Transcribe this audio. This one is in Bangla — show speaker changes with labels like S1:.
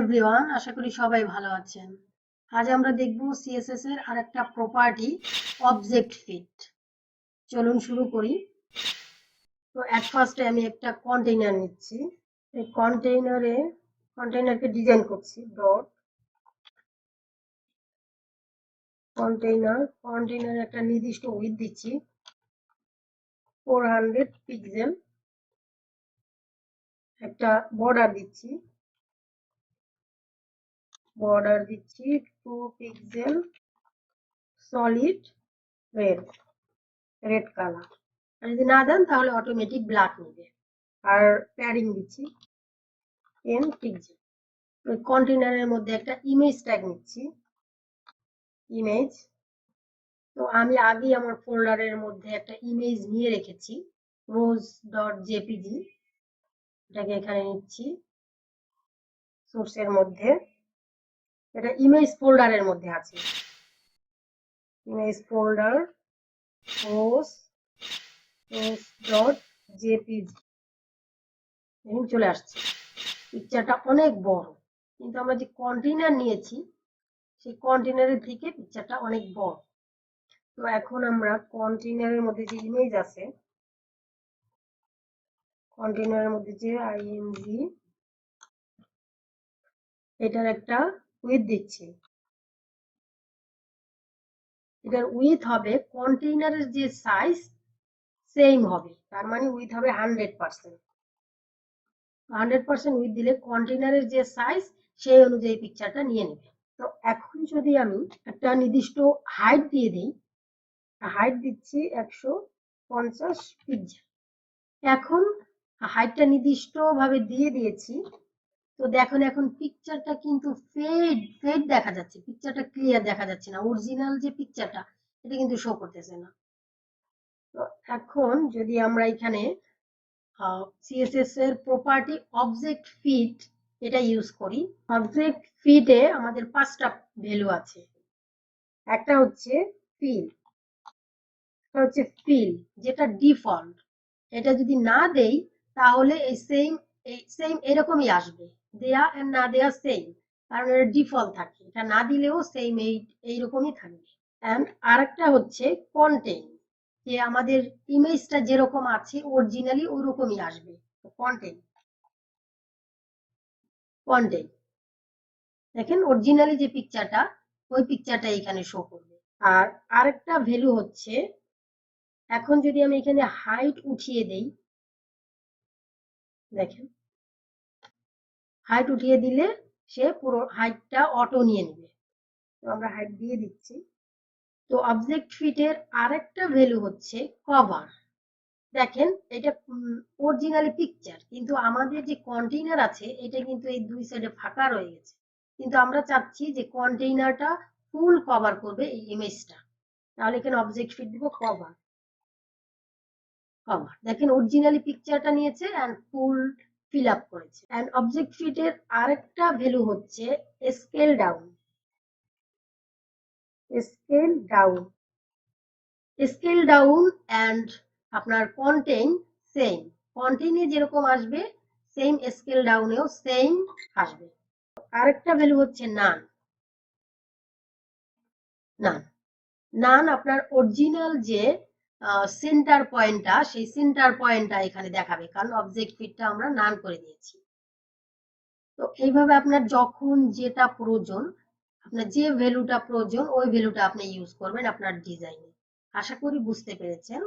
S1: এভরিওয়ান, আশা করি সবাই ভালো আছেন। আজ আমরা দেখব সিএসএস এর আরেকটা প্রপার্টি অবজেক্ট ফিট। চলুন শুরু করি। তো এট ফার্স্টে আমি একটা কন্টেইনার নিচ্ছি। এই কন্টেইনারকে ডিজাইন করছি। ডট কন্টেইনার একটা নির্দিষ্ট উইডথ দিচ্ছি 400 পিক্সেল। একটা বর্ডার দিচ্ছি 2 পিক্সেল সলিড রেড কালার। আর যদি না দেন তাহলে অটোমেটিক ব্ল্যাক নেবে। আর প্যাডিং দিচ্ছি 10 পিক্সেল। কন্টেইনারের মধ্যে একটা ইমেজ ট্যাগ নিচ্ছি, ইমেজ। তো আমি আগেই আমার ফোল্ডারের মধ্যে একটা ইমেজ নিয়ে রেখেছি, rose.jpg। এটাকে এখানে নিচ্ছি সোর্সের মধ্যে। এটা ইমেজ ফোল্ডারের মধ্যে আছে, ইমেজ ফোল্ডার rose.jpg। এখন চলে আসছে। পিকচারটা অনেক বড়, কিন্তু আমরা যে কন্টেইনার নিয়েছি সেই কন্টেইনারের থেকে পিকচারটা অনেক বড়। তো এখন আমরা কন্টেইনারের মধ্যে যে ইমেজ আছে, কন্টেইনারের মধ্যে যে আইএনজি, এটার একটা উইথ দিচ্ছি। এটার উইথ হবে কন্টেইনারের যে সাইজ সেম হবে, তার মানে উইথ হবে 100% উইথ দিলে কন্টেইনারের যে সাইজ সেই অনুযায়ী পিকচারটা নিয়ে নেবে। তো এখন যদি আমি একটা নির্দিষ্ট হাইট দিয়ে দিই, হাইট দিচ্ছি 150 পিক্সেল। এখন হাইটটা নির্দিষ্ট ভাবে দিয়ে দিয়েছি। তো দেখুন এখন পিকচারটা কিন্তু ফেড দেখা যাচ্ছে, পিকচারটা ক্লিয়ার দেখা যাচ্ছে না। অরিজিনাল যে পিকচারটা এটা কিন্তু শো করতেছে না। তো এখন যদি আমরা এখানে সিএসএস এর প্রপার্টি অবজেক্ট ফিট এটা ইউজ করি, অবজেক্ট ফিটে আমাদের 5টা ভ্যালু আছে। একটা হচ্ছে ফিল, যেটা ডিফল্ট। এটা যদি না দেই তাহলে এই সেম এরকমই আসবে, দেয়া আর না দেয়া সেম, কারণ এটা ডিফল্ট থাকে। এটা না দিলেও সেম এইরকমই থাকবে। এন্ড আরেকটা হচ্ছে কন্টেইন, যে আমাদের ইমেজটা যেরকম আছে অরিজিনালি ওরকমই আসবে। কন্টেইন দেখেন অরিজিনালি যে পিকচারটা, ওই পিকচারটা এখানে শো করবে। আর আরেকটা ভ্যালু হচ্ছে, এখন যদি আমি এখানে হাইট উঠিয়ে দেই, দেখেন হাইট উঠিয়ে দিলে সে পুরো হাইটটা অটো নিয়ে নেবে। তো আমরা হাইট দিয়ে দিচ্ছি। তো অবজেক্ট ফিটের আরেকটা ভ্যালু হচ্ছে কভার। দেখেন এটা অরিজিনালি পিকচার, কিন্তু আমাদের যে কন্টেইনার আছে এটা কিন্তু এই দুই সাইডে ফাঁকা রয়ে গেছে, কিন্তু আমরা চাচ্ছি যে কন্টেইনারটা ফুল কভার করবে এই ইমেজটা। তাহলে এখানে অবজেক্ট ফিট দিব কভার। দেখেন অরিজিনালি পিকচারটা নিয়েছে এন্ড ফুল ফিল আপ করেছে। এন্ড অবজেক্ট ফিটের আরেকটা ভ্যালু হচ্ছে scale down. Scale down and আপনার কন্টেইন সেম, কন্টেইনে যেরকম আসবে সেম স্কেল ডাউনেও সেম আসবে। আরেকটা ভ্যালু হচ্ছে নান আপনার অরিজিনাল যে সেন্টার পয়েন্টটা, সেই সেন্টার পয়েন্টটা এখানে দেখাবে, কারণ অবজেক্ট ফিটটা আমরা নান করে দিয়েছি। তো এইভাবে আপনার যখন যেটা প্রয়োজন, আপনার যে ভ্যালুটা প্রয়োজন ওই ভ্যালুটা আপনি ইউজ করবেন আপনার ডিজাইনে। আশা করি বুঝতে পেরেছেন।